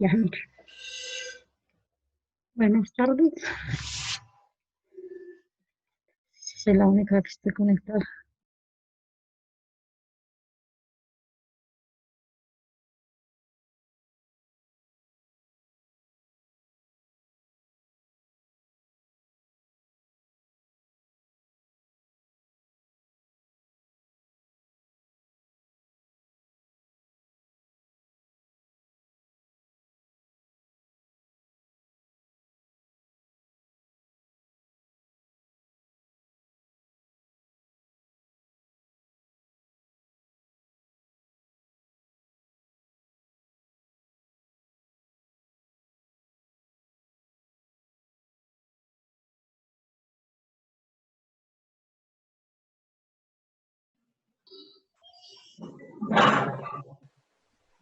Ya, buenas tardes. Soy la única que estoy conectada.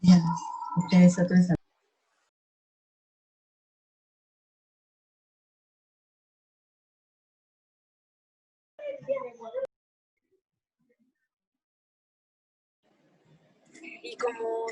Ya, ustedes otros. Y como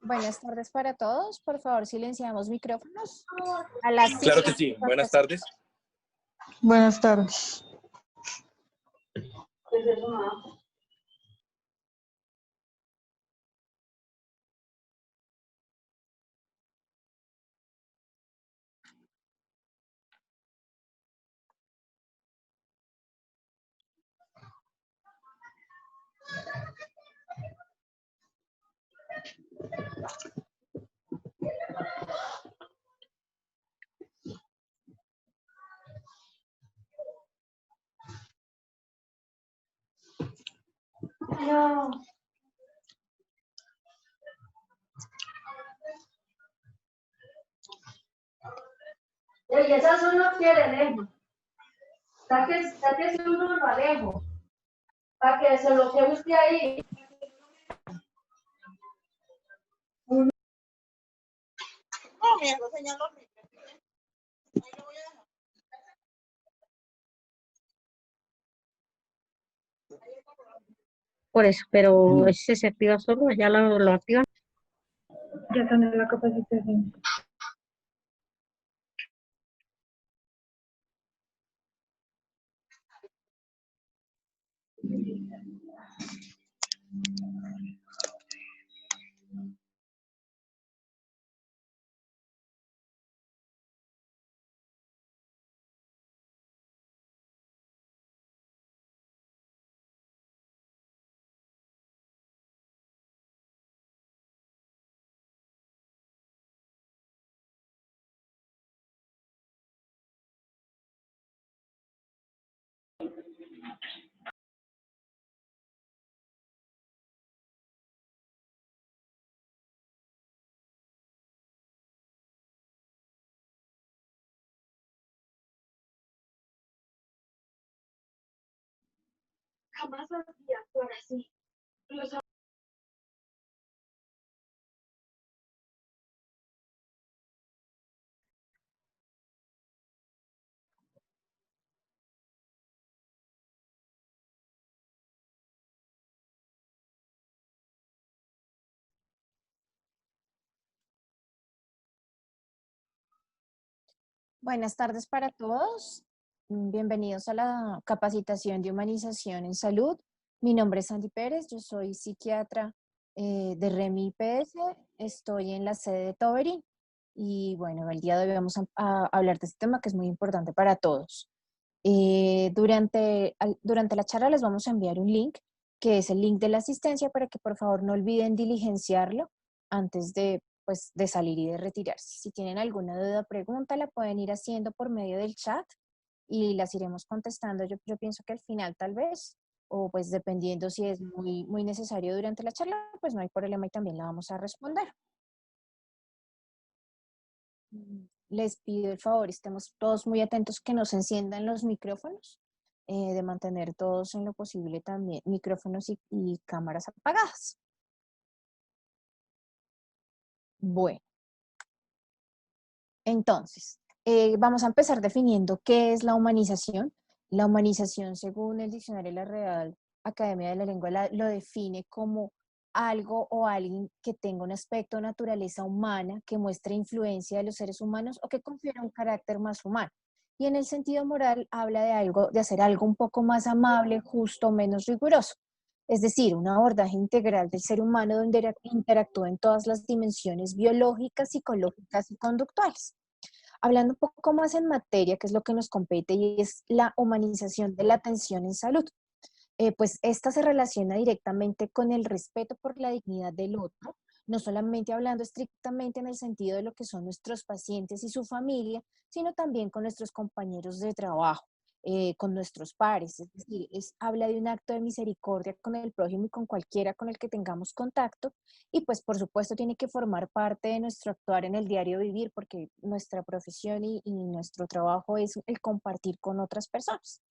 Buenas tardes para todos. Por favor, silenciamos micrófonos. A las Claro que sí. Buenas tardes. Buenas tardes. No. Oye, esas son las que de lejos. Sáquese uno lo alejo. Para que se lo que usted ahí. No, mi hijo señaló. Ahí lo voy a dejar. Por eso, pero ese se activa solo, ya lo activan. Ya están en la capacitación. Jamás había actuar así. Buenas tardes para todos. Bienvenidos a la capacitación de humanización en salud. Mi nombre es Sandy Pérez, yo soy psiquiatra de REMI IPS. Estoy en la sede de Toberín. Y bueno, el día de hoy vamos a hablar de este tema que es muy importante para todos. Durante la charla les vamos a enviar un link, que es el link de la asistencia, para que por favor no olviden diligenciarlo antes de, pues, de salir y de retirarse. Si tienen alguna duda o pregunta, la pueden ir haciendo por medio del chat y las iremos contestando. Yo pienso que al final tal vez, o pues dependiendo si es muy necesario durante la charla, pues no hay problema y también la vamos a responder. Les pido el favor, estemos todos muy atentos que nos enciendan los micrófonos de mantener todos en lo posible también micrófonos y cámaras apagadas. Bueno, entonces, vamos a empezar definiendo qué es la humanización. La humanización, según el diccionario de la Real Academia de la Lengua, lo define como algo o alguien que tenga un aspecto o naturaleza humana, que muestre influencia de los seres humanos o que confiera un carácter más humano. Y en el sentido moral habla de algo, de hacer algo un poco más amable, justo, menos riguroso. Es decir, un abordaje integral del ser humano donde interactúa en todas las dimensiones biológicas, psicológicas y conductuales. Hablando un poco más en materia, que es lo que nos compete, y es la humanización de la atención en salud. Pues esta se relaciona directamente con el respeto por la dignidad del otro, no solamente hablando estrictamente en el sentido de lo que son nuestros pacientes y su familia, sino también con nuestros compañeros de trabajo, con nuestros pares. Es decir, habla de un acto de misericordia con el prójimo y con cualquiera con el que tengamos contacto, y pues por supuesto tiene que formar parte de nuestro actuar en el diario vivir, porque nuestra profesión y nuestro trabajo es el compartir con otras personas.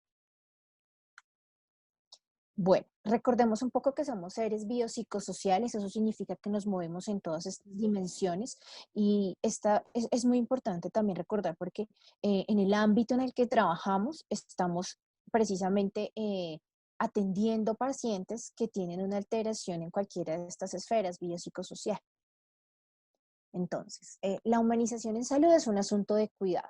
Bueno, recordemos un poco que somos seres biopsicosociales, eso significa que nos movemos en todas estas dimensiones, y esta es muy importante también recordar porque en el ámbito en el que trabajamos estamos precisamente atendiendo pacientes que tienen una alteración en cualquiera de estas esferas biopsicosocial. Entonces, la humanización en salud es un asunto de cuidado.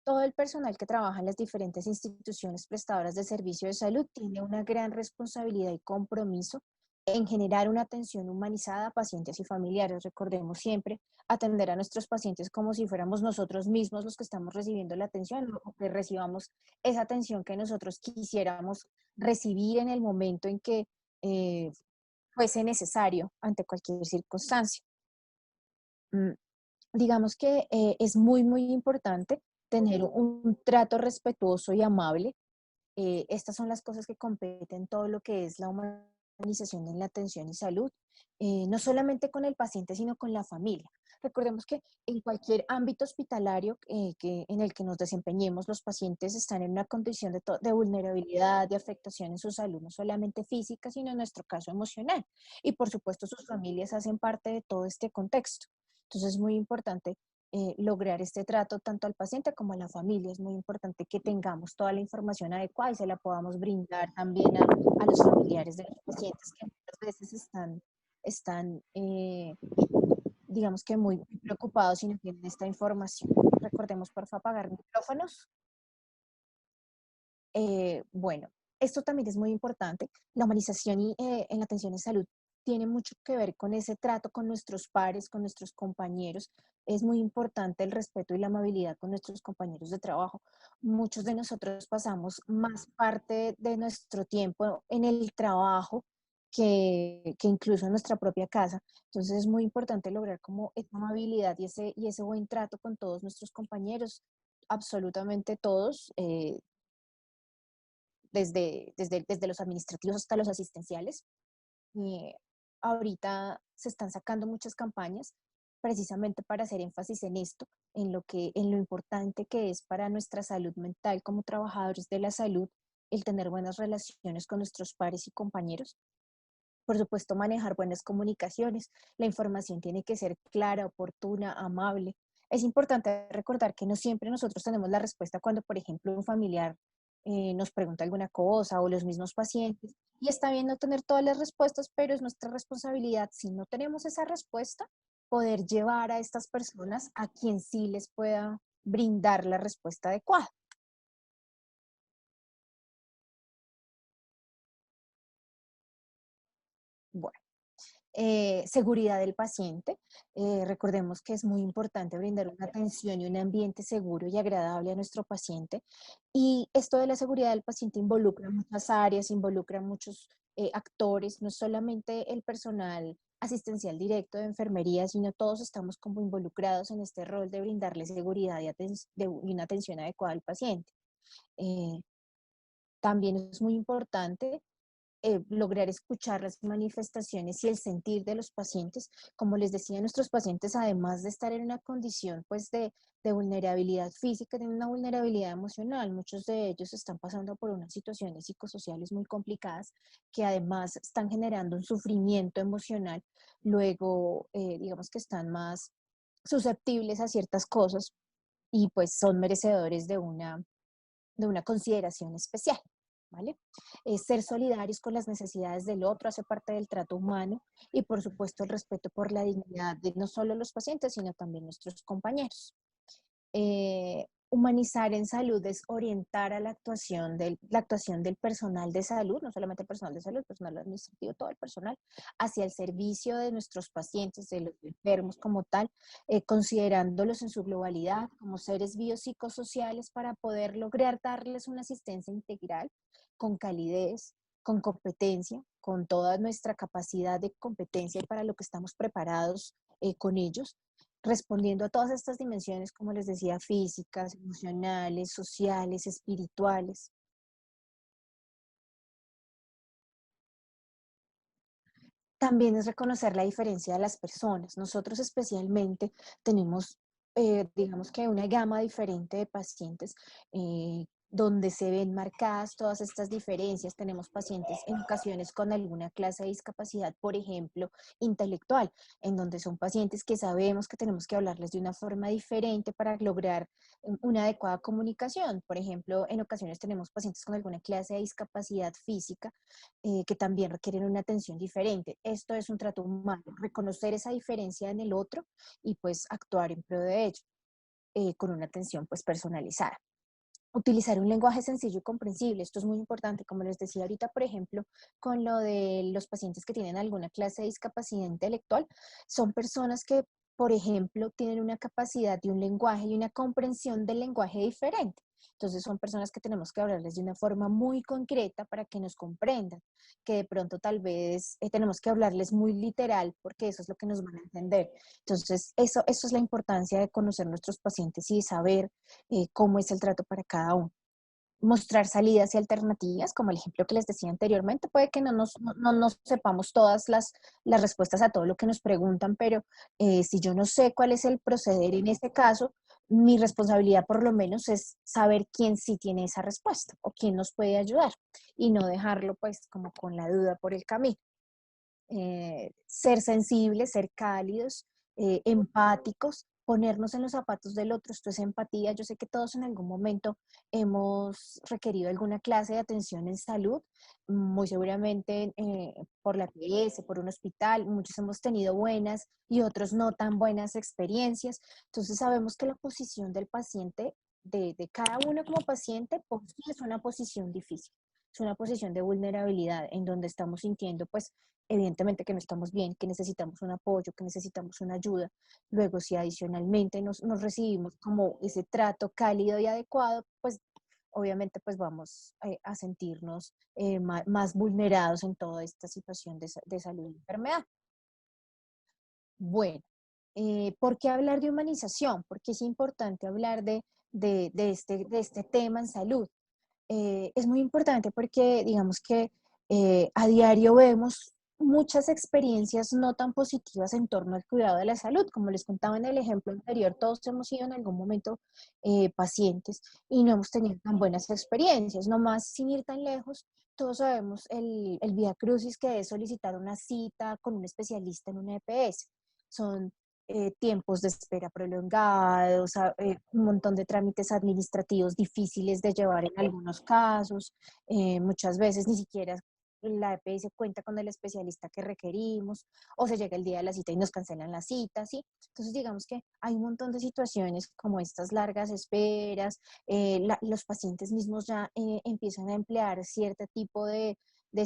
Todo el personal que trabaja en las diferentes instituciones prestadoras de servicio de salud tiene una gran responsabilidad y compromiso en generar una atención humanizada a pacientes y familiares. Recordemos siempre atender a nuestros pacientes como si fuéramos nosotros mismos los que estamos recibiendo la atención, o que recibamos esa atención que nosotros quisiéramos recibir en el momento en que eh, fuese necesario ante cualquier circunstancia. Mm, Digamos que es muy, muy importante tener un trato respetuoso y amable. Estas son las cosas que competen todo lo que es la humanización en la atención y salud, no solamente con el paciente, sino con la familia. Recordemos que en cualquier ámbito hospitalario en el que nos desempeñemos, los pacientes están en una condición de vulnerabilidad, de afectación en su salud, no solamente física, sino en nuestro caso emocional. Y por supuesto, sus familias hacen parte de todo este contexto. Entonces es muy importante lograr este trato tanto al paciente como a la familia. Es muy importante que tengamos toda la información adecuada y se la podamos brindar también a los familiares de los pacientes que muchas veces están digamos que muy preocupados y no tienen esta información. Recordemos, por favor, apagar micrófonos. Bueno, esto también es muy importante. La humanización en la atención en salud tiene mucho que ver con ese trato con nuestros pares, con nuestros compañeros. Es muy importante el respeto y la amabilidad con nuestros compañeros de trabajo. Muchos de nosotros pasamos más parte de nuestro tiempo en el trabajo que incluso en nuestra propia casa. Entonces es muy importante lograr como esa amabilidad y ese buen trato con todos nuestros compañeros, absolutamente todos. Desde los administrativos hasta los asistenciales. Eh, Ahorita se están sacando muchas campañas precisamente para hacer énfasis en esto, en lo importante que es para nuestra salud mental como trabajadores de la salud el tener buenas relaciones con nuestros pares y compañeros. Por supuesto, manejar buenas comunicaciones. La información tiene que ser clara, oportuna, amable. Es importante recordar que no siempre nosotros tenemos la respuesta cuando, por ejemplo, un familiar nos pregunta alguna cosa o los mismos pacientes. Y está bien no tener todas las respuestas, pero es nuestra responsabilidad, si no tenemos esa respuesta, poder llevar a estas personas a quien sí les pueda brindar la respuesta adecuada. Bueno. Seguridad del paciente. Recordemos que es muy importante brindar una atención y un ambiente seguro y agradable a nuestro paciente. Y esto de la seguridad del paciente involucra muchas áreas, involucra muchos actores, no solamente el personal asistencial directo de enfermería, sino todos estamos como involucrados en este rol de brindarle seguridad y una atención adecuada al paciente. Eh, También es muy importante lograr escuchar las manifestaciones y el sentir de los pacientes. Como les decía, nuestros pacientes, además de estar en una condición pues de vulnerabilidad física, tienen una vulnerabilidad emocional. Muchos de ellos están pasando por unas situaciones psicosociales muy complicadas que además están generando un sufrimiento emocional. Luego, digamos que están más susceptibles a ciertas cosas y pues son merecedores de una consideración especial, ¿vale? Ser solidarios con las necesidades del otro hace parte del trato humano y por supuesto el respeto por la dignidad de no solo los pacientes, sino también nuestros compañeros. Humanizar en salud es orientar a la actuación del personal de salud, no solamente el personal de salud, el personal administrativo, todo el personal, hacia el servicio de nuestros pacientes, de los enfermos como tal, considerándolos en su globalidad como seres biopsicosociales para poder lograr darles una asistencia integral con calidez, con competencia, con toda nuestra capacidad de competencia para lo que estamos preparados con ellos, respondiendo a todas estas dimensiones, como les decía, físicas, emocionales, sociales, espirituales. También es reconocer la diferencia de las personas. Nosotros especialmente tenemos, digamos que una gama diferente de pacientes donde se ven marcadas todas estas diferencias. Tenemos pacientes en ocasiones con alguna clase de discapacidad, por ejemplo, intelectual, en donde son pacientes que sabemos que tenemos que hablarles de una forma diferente para lograr una adecuada comunicación. Por ejemplo, en ocasiones tenemos pacientes con alguna clase de discapacidad física que también requieren una atención diferente. Esto es un trato humano, reconocer esa diferencia en el otro y pues actuar en pro de ello con una atención pues personalizada. Utilizar un lenguaje sencillo y comprensible, esto es muy importante, como les decía ahorita, por ejemplo, con lo de los pacientes que tienen alguna clase de discapacidad intelectual, son personas que, por ejemplo, tienen una capacidad de un lenguaje y una comprensión del lenguaje diferente. Entonces son personas que tenemos que hablarles de una forma muy concreta para que nos comprendan, que de pronto tal vez tenemos que hablarles muy literal porque eso es lo que nos van a entender. Entonces eso es la importancia de conocer nuestros pacientes y de saber cómo es el trato para cada uno. Mostrar salidas y alternativas, como el ejemplo que les decía anteriormente, puede que no sepamos todas las respuestas a todo lo que nos preguntan, pero si yo no sé cuál es el proceder en este caso, mi responsabilidad por lo menos es saber quién sí tiene esa respuesta o quién nos puede ayudar y no dejarlo pues como con la duda por el camino. Ser sensibles, ser cálidos, empáticos, ponernos en los zapatos del otro, esto es empatía. Yo sé que todos en algún momento hemos requerido alguna clase de atención en salud, muy seguramente por la PS, por un hospital, muchos hemos tenido buenas y otros no tan buenas experiencias. Entonces sabemos que la posición del paciente, de cada uno como paciente, pues, sí es una posición difícil, es una posición de vulnerabilidad en donde estamos sintiendo pues evidentemente que no estamos bien, que necesitamos un apoyo, que necesitamos una ayuda. Luego, si adicionalmente nos recibimos como ese trato cálido y adecuado, pues obviamente pues vamos a sentirnos más vulnerados en toda esta situación de salud y enfermedad. Bueno, ¿por qué hablar de humanización? Porque es importante hablar de este tema en salud. Es muy importante porque digamos que a diario vemos muchas experiencias no tan positivas en torno al cuidado de la salud. Como les contaba en el ejemplo anterior, todos hemos sido en algún momento pacientes y no hemos tenido tan buenas experiencias. No más sin ir tan lejos, todos sabemos el vía crucis que es solicitar una cita con un especialista en una EPS. Son tiempos de espera prolongados, un montón de trámites administrativos difíciles de llevar en algunos casos, muchas veces ni siquiera la EPS cuenta con el especialista que requerimos, o se llega el día de la cita y nos cancelan la cita, ¿sí? Entonces digamos que hay un montón de situaciones como estas largas esperas, los pacientes mismos ya empiezan a emplear cierto tipo de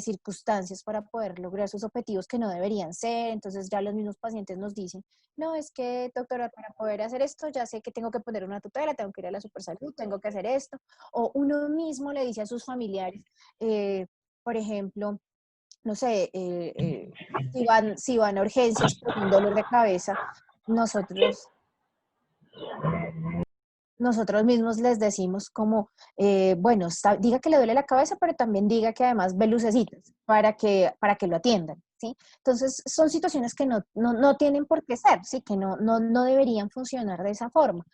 circunstancias para poder lograr sus objetivos que no deberían ser, entonces ya los mismos pacientes nos dicen, no, es que doctora, para poder hacer esto ya sé que tengo que poner una tutela, tengo que ir a la supersalud, tengo que hacer esto, o uno mismo le dice a sus familiares, por ejemplo, no sé, si van a urgencias por un dolor de cabeza, nosotros nosotros mismos les decimos como, bueno, diga que le duele la cabeza, pero también diga que además ve lucecitas para que lo atiendan, ¿sí? Entonces, son situaciones que no tienen por qué ser, ¿sí? Que no deberían funcionar de esa forma.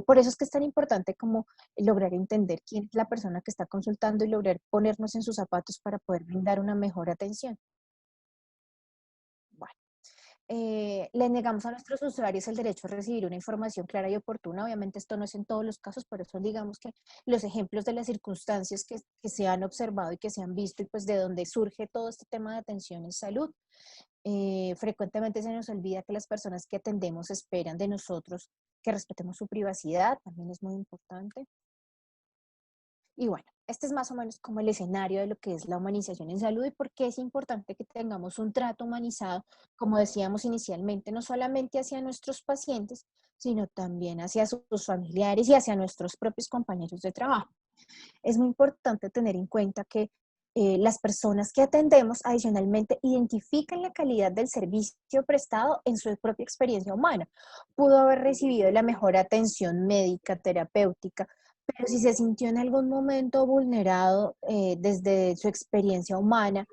Por eso es que es tan importante como lograr entender quién es la persona que está consultando y lograr ponernos en sus zapatos para poder brindar una mejor atención. Bueno. Le negamos a nuestros usuarios el derecho a recibir una información clara y oportuna. Obviamente esto no es en todos los casos, pero son digamos que los ejemplos de las circunstancias que se han observado y que se han visto y pues de donde surge todo este tema de atención en salud. Frecuentemente se nos olvida que las personas que atendemos esperan de nosotros que respetemos su privacidad, también es muy importante. Y bueno, este es más o menos como el escenario de lo que es la humanización en salud y por qué es importante que tengamos un trato humanizado, como decíamos inicialmente, no solamente hacia nuestros pacientes, sino también hacia sus familiares y hacia nuestros propios compañeros de trabajo. Es muy importante tener en cuenta que las personas que atendemos adicionalmente identifican la calidad del servicio prestado en su propia experiencia humana. Pudo haber recibido la mejor atención médica, terapéutica, pero si se sintió en algún momento vulnerado desde su experiencia humana,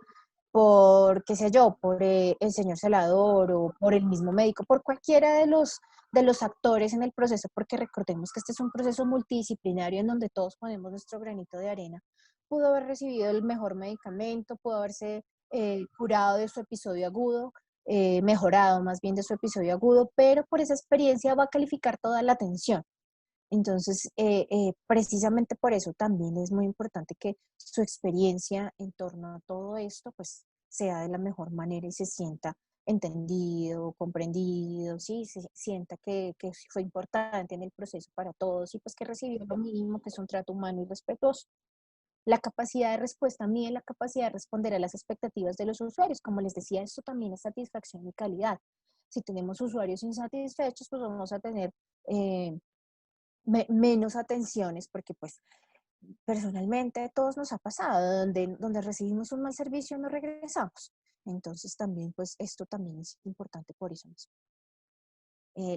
por, qué sé yo, por el señor celador o por el mismo médico, por cualquiera de los actores en el proceso, porque recordemos que este es un proceso multidisciplinario en donde todos ponemos nuestro granito de arena, pudo haber recibido el mejor medicamento, pudo haberse curado de su episodio agudo, mejorado más bien de su episodio agudo, pero por esa experiencia va a calificar toda la atención. Entonces, precisamente por eso también es muy importante que su experiencia en torno a todo esto, pues, sea de la mejor manera y se sienta entendido, comprendido, sí, se sienta que fue importante en el proceso para todos y pues que recibió lo mínimo, que es un trato humano y respetuoso. La capacidad de respuesta mide la capacidad de responder a las expectativas de los usuarios. Como les decía, esto también es satisfacción y calidad. Si tenemos usuarios insatisfechos, pues vamos a tener eh, menos atenciones, porque pues personalmente a todos nos ha pasado, donde recibimos un mal servicio no regresamos. Entonces también pues esto también es importante por eso mismo.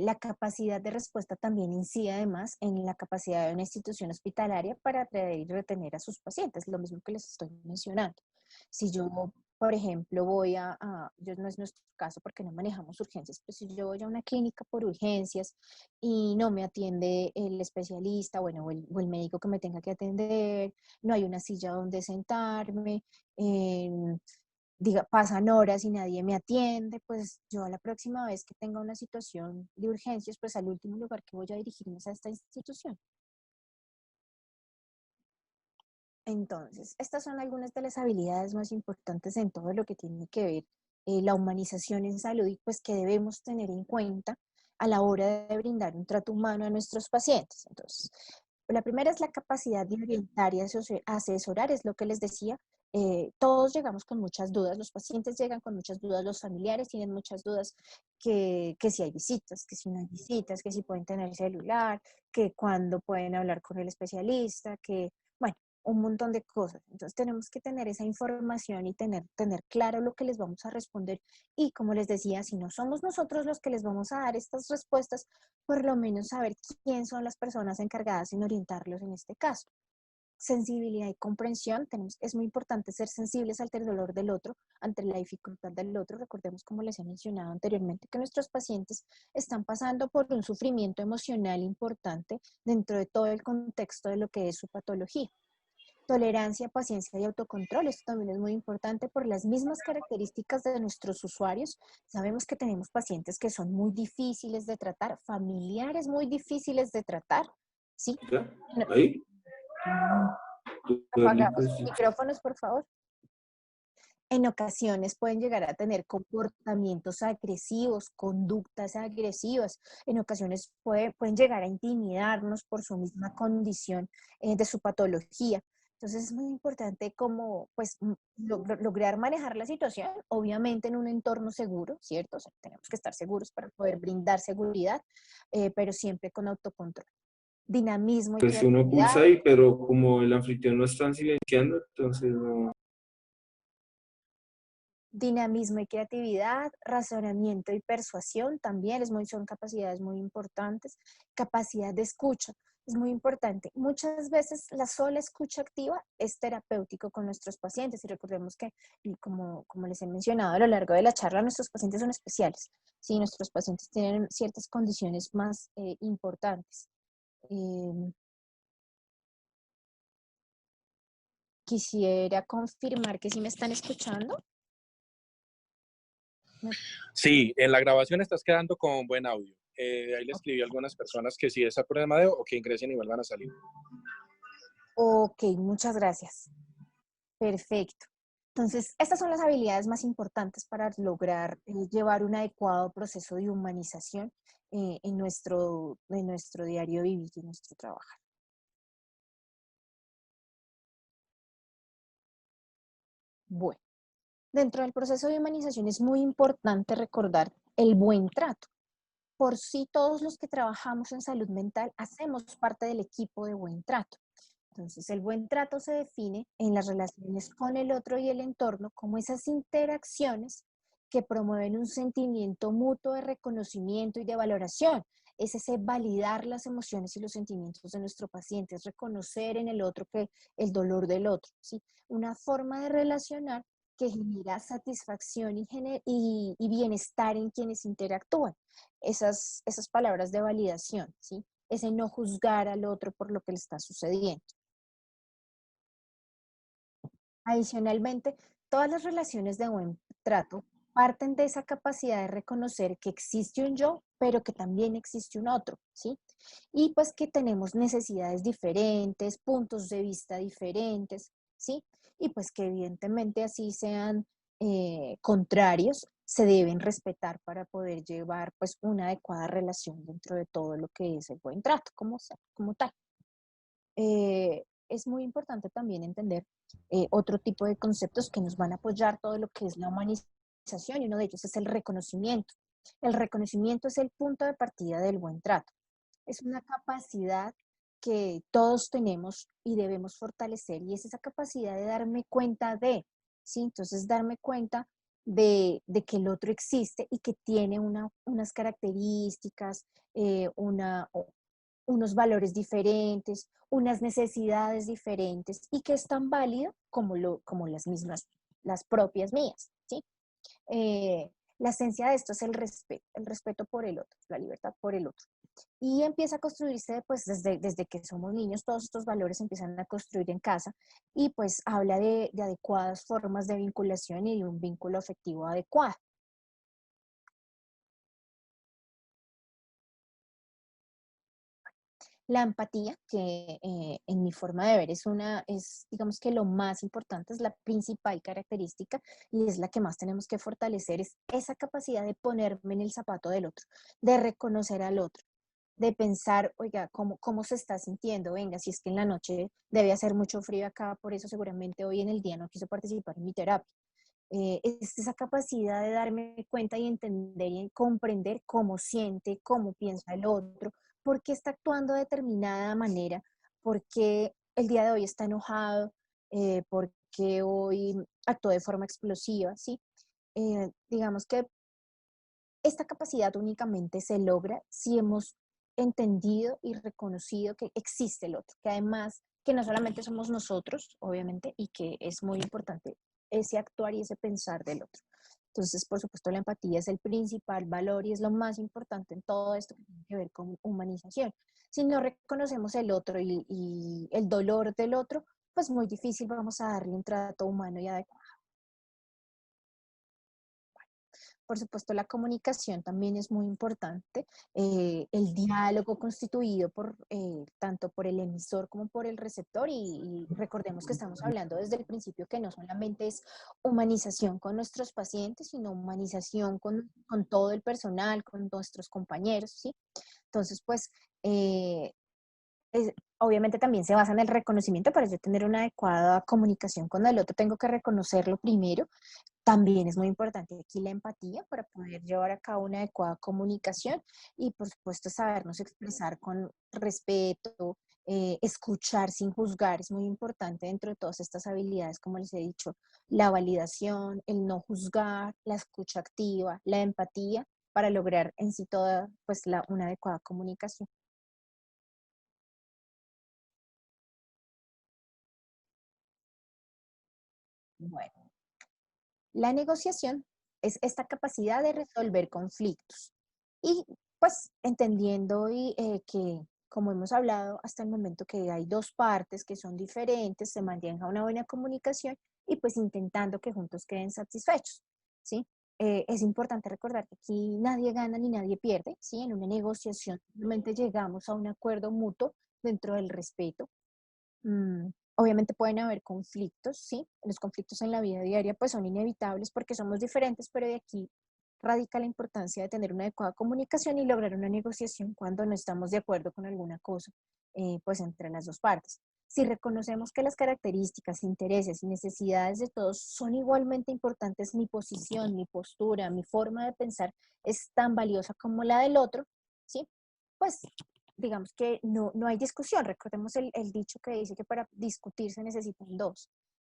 La capacidad de respuesta también incide además en la capacidad de una institución hospitalaria para atraer y retener a sus pacientes, lo mismo que les estoy mencionando. Si yo, por ejemplo, yo no es nuestro caso porque no manejamos urgencias, pero si yo voy a una clínica por urgencias y no me atiende el especialista, bueno, o el médico que me tenga que atender, no hay una silla donde sentarme, pasan horas y nadie me atiende, pues yo a la próxima vez que tenga una situación de urgencias, pues al último lugar que voy a dirigirme es a esta institución. Entonces, estas son algunas de las habilidades más importantes en todo lo que tiene que ver la humanización en salud y pues que debemos tener en cuenta a la hora de brindar un trato humano a nuestros pacientes. Entonces, la primera es la capacidad de orientar y asesorar, es lo que les decía. Todos llegamos con muchas dudas, los pacientes llegan con muchas dudas, los familiares tienen muchas dudas, que si hay visitas, que si no hay visitas, que si pueden tener celular, que cuándo pueden hablar con el especialista, que, bueno, un montón de cosas. Entonces tenemos que tener esa información y tener claro lo que les vamos a responder. Y como les decía, si no somos nosotros los que les vamos a dar estas respuestas, por lo menos saber quién son las personas encargadas en orientarlos en este caso. Sensibilidad y comprensión, es muy importante ser sensibles ante el dolor del otro, ante la dificultad del otro. Recordemos, como les he mencionado anteriormente, que nuestros pacientes están pasando por un sufrimiento emocional importante dentro de todo el contexto de lo que es su patología. Tolerancia, paciencia y autocontrol. Esto también es muy importante por las mismas características de nuestros usuarios. Sabemos que tenemos pacientes que son muy difíciles de tratar, familiares muy difíciles de tratar, ¿sí? ¿Ya? ¿Ahí? Apagamos los micrófonos, por favor. En ocasiones pueden llegar a tener comportamientos agresivos, conductas agresivas. En ocasiones pueden llegar a intimidarnos por su misma condición de su patología. Entonces es muy importante como pues lograr manejar la situación, obviamente en un entorno seguro, ¿cierto? O sea, tenemos que estar seguros para poder brindar seguridad, pero siempre con autocontrol. Dinamismo y Pues uno creatividad. pulsa ahí, pero como el anfitrión no están silenciando, entonces no. dinamismo y creatividad, razonamiento y persuasión también son capacidades muy importantes, capacidad de escucha. Es muy importante. Muchas veces la sola escucha activa es terapéutico con nuestros pacientes y recordemos que, y como les he mencionado a lo largo de la charla, nuestros pacientes son especiales. Sí, nuestros pacientes tienen ciertas condiciones más importantes. Quisiera confirmar que sí me están escuchando. Sí, en la grabación estás quedando con buen audio. Ahí le escribí a algunas personas que sí está por el Amadeo o que ingresen y vuelvan a salir. Ok, muchas gracias. Perfecto. Entonces, estas son las habilidades más importantes para lograr llevar un adecuado proceso de humanización en nuestro diario vivir y nuestro trabajar. Bueno, dentro del proceso de humanización es muy importante recordar el buen trato. Por sí, todos los que trabajamos en salud mental hacemos parte del equipo de buen trato. Entonces, el buen trato se define en las relaciones con el otro y el entorno como esas interacciones que promueven un sentimiento mutuo de reconocimiento y de valoración. Es ese validar las emociones y los sentimientos de nuestro paciente, es reconocer en el otro que el dolor del otro, ¿sí? Una forma de relacionar que genera satisfacción y bienestar en quienes interactúan. Esas palabras de validación, ¿sí? Ese no juzgar al otro por lo que le está sucediendo. Adicionalmente, todas las relaciones de buen trato parten de esa capacidad de reconocer que existe un yo, pero que también existe un otro, ¿sí? Y pues que tenemos necesidades diferentes, puntos de vista diferentes, ¿sí? Y pues que evidentemente así sean contrarios, se deben respetar para poder llevar pues una adecuada relación dentro de todo lo que es el buen trato como tal. Es muy importante también entender otro tipo de conceptos que nos van a apoyar todo lo que es la humanización y uno de ellos es el reconocimiento. El reconocimiento es el punto de partida del buen trato. Es una capacidad que todos tenemos y debemos fortalecer y es esa capacidad de darme cuenta de, ¿sí? Entonces darme cuenta de que el otro existe y que tiene unas características, unos valores diferentes, unas necesidades diferentes y que es tan válido como las mismas, las propias mías, ¿sí? La esencia de esto es el respeto por el otro, la libertad por el otro. Y empieza a construirse, pues desde que somos niños, todos estos valores empiezan a construir en casa y pues habla de adecuadas formas de vinculación y de un vínculo afectivo adecuado. La empatía, que en mi forma de ver digamos que lo más importante, es la principal característica y es la que más tenemos que fortalecer, es esa capacidad de ponerme en el zapato del otro, de reconocer al otro, de pensar, oiga, ¿cómo se está sintiendo? Venga, si es que en la noche debe hacer mucho frío acá, por eso seguramente hoy en el día no quiso participar en mi terapia. Es esa capacidad de darme cuenta y entender y comprender cómo siente, cómo piensa el otro, por qué está actuando de determinada manera, por qué el día de hoy está enojado, por qué hoy actuó de forma explosiva, ¿sí? Digamos que esta capacidad únicamente se logra si hemos entendido y reconocido que existe el otro, que además que no solamente somos nosotros, obviamente, y que es muy importante ese actuar y ese pensar del otro. Entonces, por supuesto, la empatía es el principal valor y es lo más importante en todo esto que tiene que ver con humanización. Si no reconocemos el otro y el dolor del otro, pues muy difícil vamos a darle un trato humano y adecuado. Por supuesto, la comunicación también es muy importante. El diálogo constituido tanto por el emisor como por el receptor y recordemos que estamos hablando desde el principio que no solamente es humanización con nuestros pacientes, sino humanización con todo el personal, con nuestros compañeros, ¿sí? Entonces, pues, obviamente también se basa en el reconocimiento. Para yo tener una adecuada comunicación con el otro, tengo que reconocerlo primero. También es muy importante aquí la empatía para poder llevar a cabo una adecuada comunicación y, por supuesto, sabernos expresar con respeto, escuchar sin juzgar. Es muy importante dentro de todas estas habilidades, como les he dicho, la validación, el no juzgar, la escucha activa, la empatía, para lograr en sí toda pues, una adecuada comunicación. Bueno, la negociación es esta capacidad de resolver conflictos y pues entendiendo que, como hemos hablado hasta el momento, que hay dos partes que son diferentes, se mantenga una buena comunicación y pues intentando que juntos queden satisfechos, ¿sí? Es importante recordar que aquí nadie gana ni nadie pierde, ¿sí? En una negociación simplemente llegamos a un acuerdo mutuo dentro del respeto. Obviamente pueden haber conflictos, ¿sí? Los conflictos en la vida diaria pues son inevitables porque somos diferentes, pero de aquí radica la importancia de tener una adecuada comunicación y lograr una negociación cuando no estamos de acuerdo con alguna cosa, pues entre las dos partes. Si reconocemos que las características, intereses y necesidades de todos son igualmente importantes, mi posición, mi postura, mi forma de pensar es tan valiosa como la del otro, ¿sí? Pues digamos que no hay discusión. Recordemos el dicho que dice que para discutir se necesitan dos.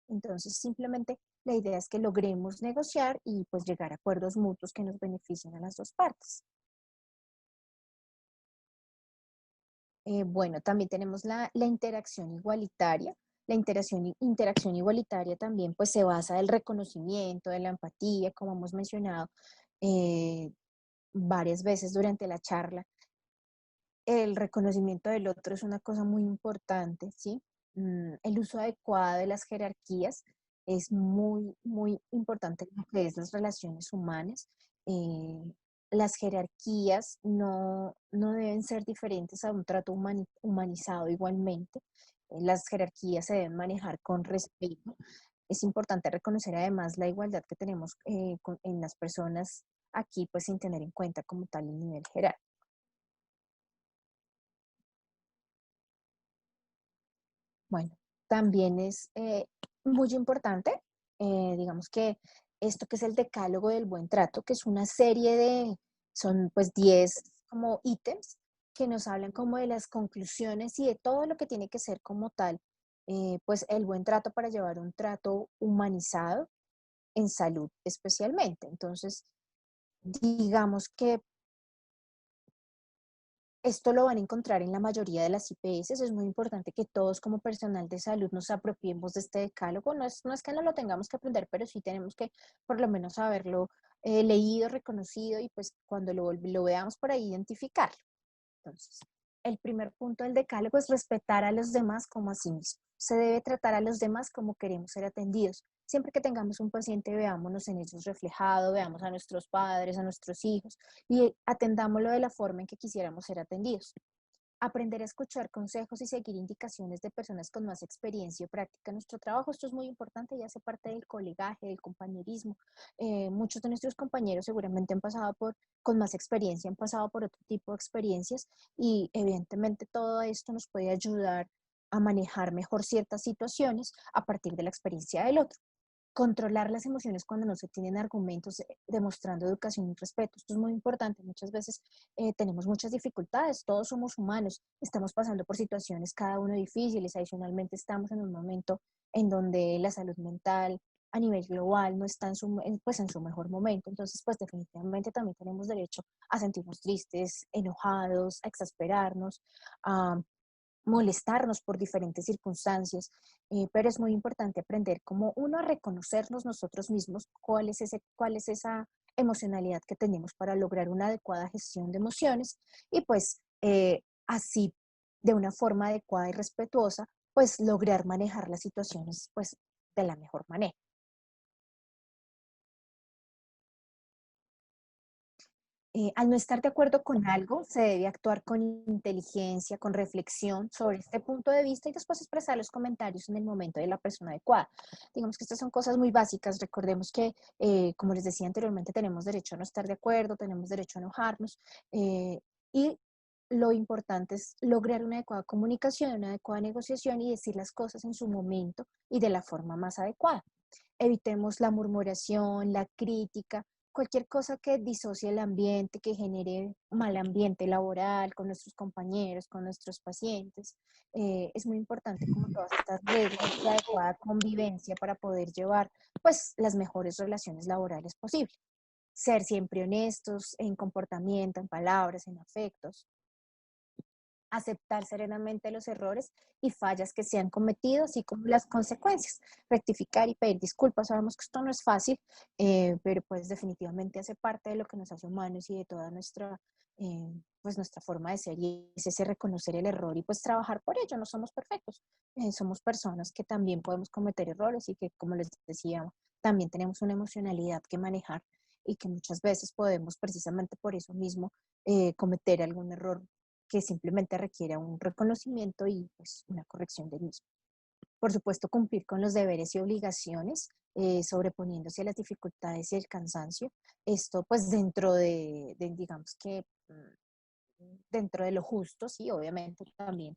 Entonces, simplemente la idea es que logremos negociar y pues llegar a acuerdos mutuos que nos beneficien a las dos partes. Bueno, también tenemos la interacción igualitaria. La interacción igualitaria también pues se basa en el reconocimiento, de la empatía, como hemos mencionado eh, varias veces durante la charla. El reconocimiento del otro es una cosa muy importante, ¿sí? El uso adecuado de las jerarquías es muy, muy importante en lo que es las relaciones humanas. Eh, las jerarquías no deben ser diferentes a un trato humanizado igualmente. Las jerarquías se deben manejar con respeto. Es importante reconocer además la igualdad que tenemos en las personas aquí, pues sin tener en cuenta como tal el nivel jerárquico. Bueno, también es muy importante, digamos que esto que es el decálogo del buen trato, que es una serie son pues 10 como ítems que nos hablan como de las conclusiones y de todo lo que tiene que ser como tal, pues el buen trato para llevar un trato humanizado en salud especialmente. Entonces, digamos que esto lo van a encontrar en la mayoría de las IPS. Es muy importante que todos como personal de salud nos apropiemos de este decálogo. No es que no lo tengamos que aprender, pero sí tenemos que por lo menos haberlo leído, reconocido y pues cuando lo veamos por ahí identificarlo. Entonces, el primer punto del decálogo es respetar a los demás como a sí mismos. Se debe tratar a los demás como queremos ser atendidos. Siempre que tengamos un paciente, veámonos en ellos reflejado, veamos a nuestros padres, a nuestros hijos y atendámoslo de la forma en que quisiéramos ser atendidos. Aprender a escuchar consejos y seguir indicaciones de personas con más experiencia y práctica en nuestro trabajo. Esto es muy importante y hace parte del colegaje, del compañerismo. Muchos de nuestros compañeros seguramente han pasado con más experiencia, han pasado por otro tipo de experiencias y evidentemente todo esto nos puede ayudar a manejar mejor ciertas situaciones a partir de la experiencia del otro. Controlar las emociones cuando no se tienen argumentos, demostrando educación y respeto. Esto es muy importante. Muchas veces tenemos muchas dificultades, todos somos humanos, estamos pasando por situaciones cada uno difíciles, adicionalmente estamos en un momento en donde la salud mental a nivel global no está pues en su mejor momento, entonces pues definitivamente también tenemos derecho a sentirnos tristes, enojados, a exasperarnos, a molestarnos por diferentes circunstancias, pero es muy importante aprender como uno a reconocernos nosotros mismos cuál es esa emocionalidad que tenemos para lograr una adecuada gestión de emociones y pues así de una forma adecuada y respetuosa pues lograr manejar las situaciones pues de la mejor manera. Al no estar de acuerdo con algo, se debe actuar con inteligencia, con reflexión sobre este punto de vista y después expresar los comentarios en el momento de la persona adecuada. Digamos que estas son cosas muy básicas. Recordemos que, como les decía anteriormente, tenemos derecho a no estar de acuerdo, tenemos derecho a enojarnos y lo importante es lograr una adecuada comunicación, una adecuada negociación y decir las cosas en su momento y de la forma más adecuada. Evitemos la murmuración, la crítica, cualquier cosa que disocie el ambiente, que genere mal ambiente laboral con nuestros compañeros, con nuestros pacientes. Es muy importante como todas estas reglas de adecuada convivencia para poder llevar pues las mejores relaciones laborales posibles. Ser siempre honestos en comportamiento, en palabras, en afectos. Aceptar serenamente los errores y fallas que se han cometido, así como las consecuencias. Rectificar y pedir disculpas. Sabemos que esto no es fácil, pero pues definitivamente hace parte de lo que nos hace humanos y de toda nuestra, pues nuestra forma de ser, y es ese reconocer el error y pues trabajar por ello. No somos perfectos, somos personas que también podemos cometer errores y que, como les decía, también tenemos una emocionalidad que manejar y que muchas veces podemos precisamente por eso mismo cometer algún error que simplemente requiere un reconocimiento y pues una corrección del mismo. Por supuesto, cumplir con los deberes y obligaciones, sobreponiéndose a las dificultades y el cansancio. Esto pues dentro digamos que dentro de lo justo, sí, obviamente también.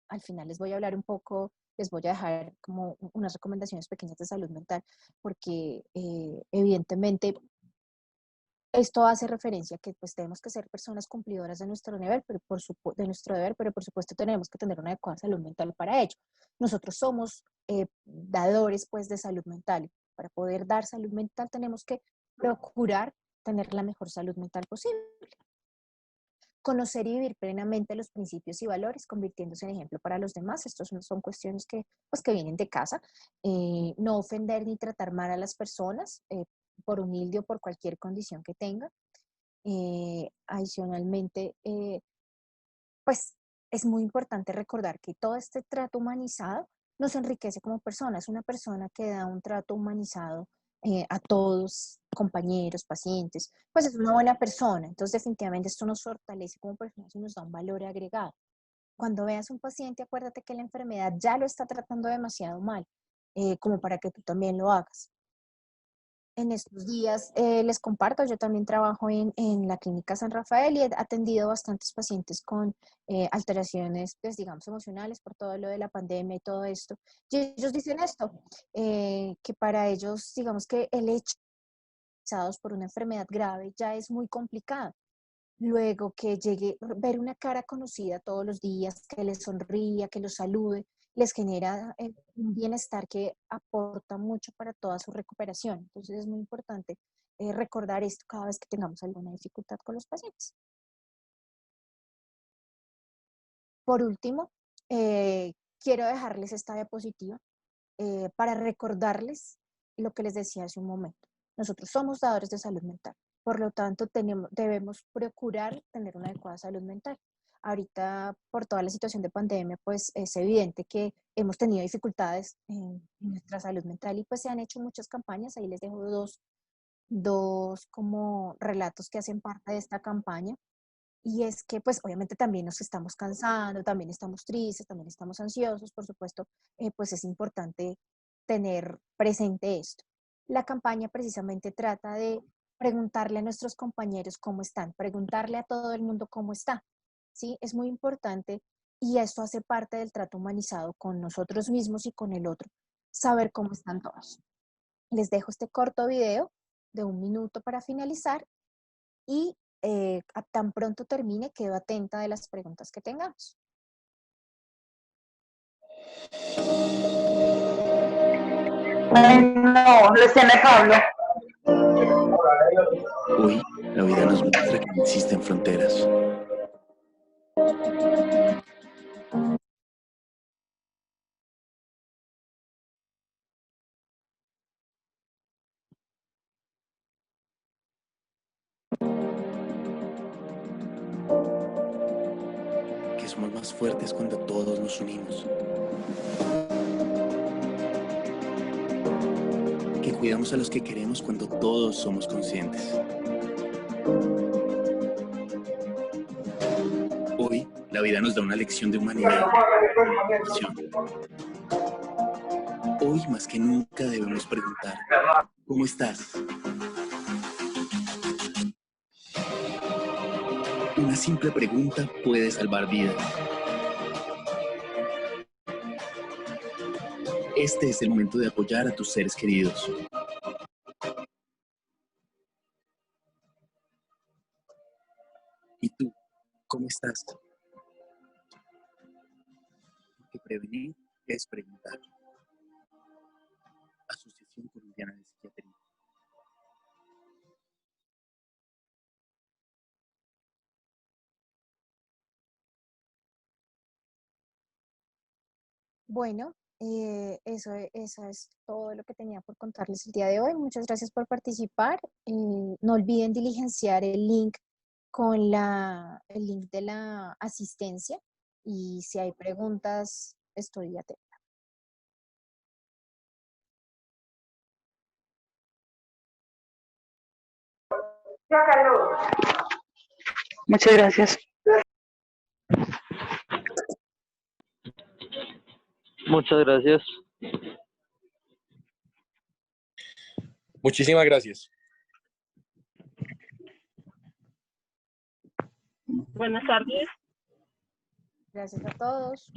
Al final les voy a hablar un poco, les voy a dejar como unas recomendaciones pequeñas de salud mental, porque evidentemente esto hace referencia a que pues tenemos que ser personas cumplidoras de nuestro deber, de nuestro deber, pero por supuesto tenemos que tener una adecuada salud mental para ello. Nosotros somos dadores pues de salud mental. Para poder dar salud mental tenemos que procurar tener la mejor salud mental posible. Conocer y vivir plenamente los principios y valores, convirtiéndose en ejemplo para los demás. Estos son cuestiones que, pues, que vienen de casa. No ofender ni tratar mal a las personas, por humilde o por cualquier condición que tenga. Adicionalmente, pues es muy importante recordar que todo este trato humanizado nos enriquece como personas. Una persona que da un trato humanizado a todos, compañeros, pacientes, pues es una buena persona. Entonces, definitivamente esto nos fortalece como personas y nos da un valor agregado. Cuando veas un paciente, acuérdate que la enfermedad ya lo está tratando demasiado mal, como para que tú también lo hagas. En estos días les comparto, yo también trabajo en la Clínica San Rafael y he atendido bastantes pacientes con alteraciones, pues, digamos, emocionales por todo lo de la pandemia y todo esto. Y ellos dicen esto, que para ellos, digamos que el hecho de estar por una enfermedad grave ya es muy complicado. Luego que llegue, ver una cara conocida todos los días, que les sonría, que los salude, les genera un bienestar que aporta mucho para toda su recuperación. Entonces es muy importante recordar esto cada vez que tengamos alguna dificultad con los pacientes. Por último, quiero dejarles esta diapositiva para recordarles lo que les decía hace un momento. Nosotros somos dadores de salud mental. Por lo tanto, debemos procurar tener una adecuada salud mental. Ahorita, por toda la situación de pandemia, pues es evidente que hemos tenido dificultades en nuestra salud mental y pues se han hecho muchas campañas. Ahí les dejo dos como relatos que hacen parte de esta campaña. Y es que pues obviamente también nos estamos cansando, también estamos tristes, también estamos ansiosos, por supuesto, pues es importante tener presente esto. La campaña precisamente trata de preguntarle a nuestros compañeros cómo están, preguntarle a todo el mundo cómo está, ¿sí? Es muy importante y esto hace parte del trato humanizado con nosotros mismos y con el otro, saber cómo están todos. Les dejo este corto video de 1 minuto para finalizar y tan pronto termine quedo atenta de las preguntas que tengamos. No, Luciana Pablo. Hoy, la vida nos muestra que no existen fronteras. Que somos más fuertes cuando todos nos unimos. Que cuidamos a los que queremos cuando todos somos conscientes. Hoy, la vida nos da una lección de humanidad. Hoy, más que nunca, debemos preguntar, ¿cómo estás? Una simple pregunta puede salvar vidas. Este es el momento de apoyar a tus seres queridos. ¿Y tú, cómo estás? Porque prevenir es preguntar. Asociación Colombiana de Psiquiatría. Bueno, eso es todo lo que tenía por contarles el día de hoy. Muchas gracias por participar. No olviden diligenciar el link con el link de la asistencia y si hay preguntas, estoy atenta. Muchas gracias. Muchas gracias. Muchísimas gracias. Buenas tardes. Gracias a todos.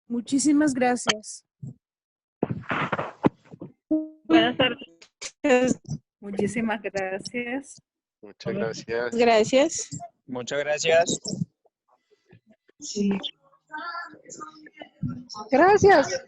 Muchísimas gracias. Buenas tardes. Muchísimas gracias. Muchas gracias. Gracias. Muchas gracias. Sí. Gracias.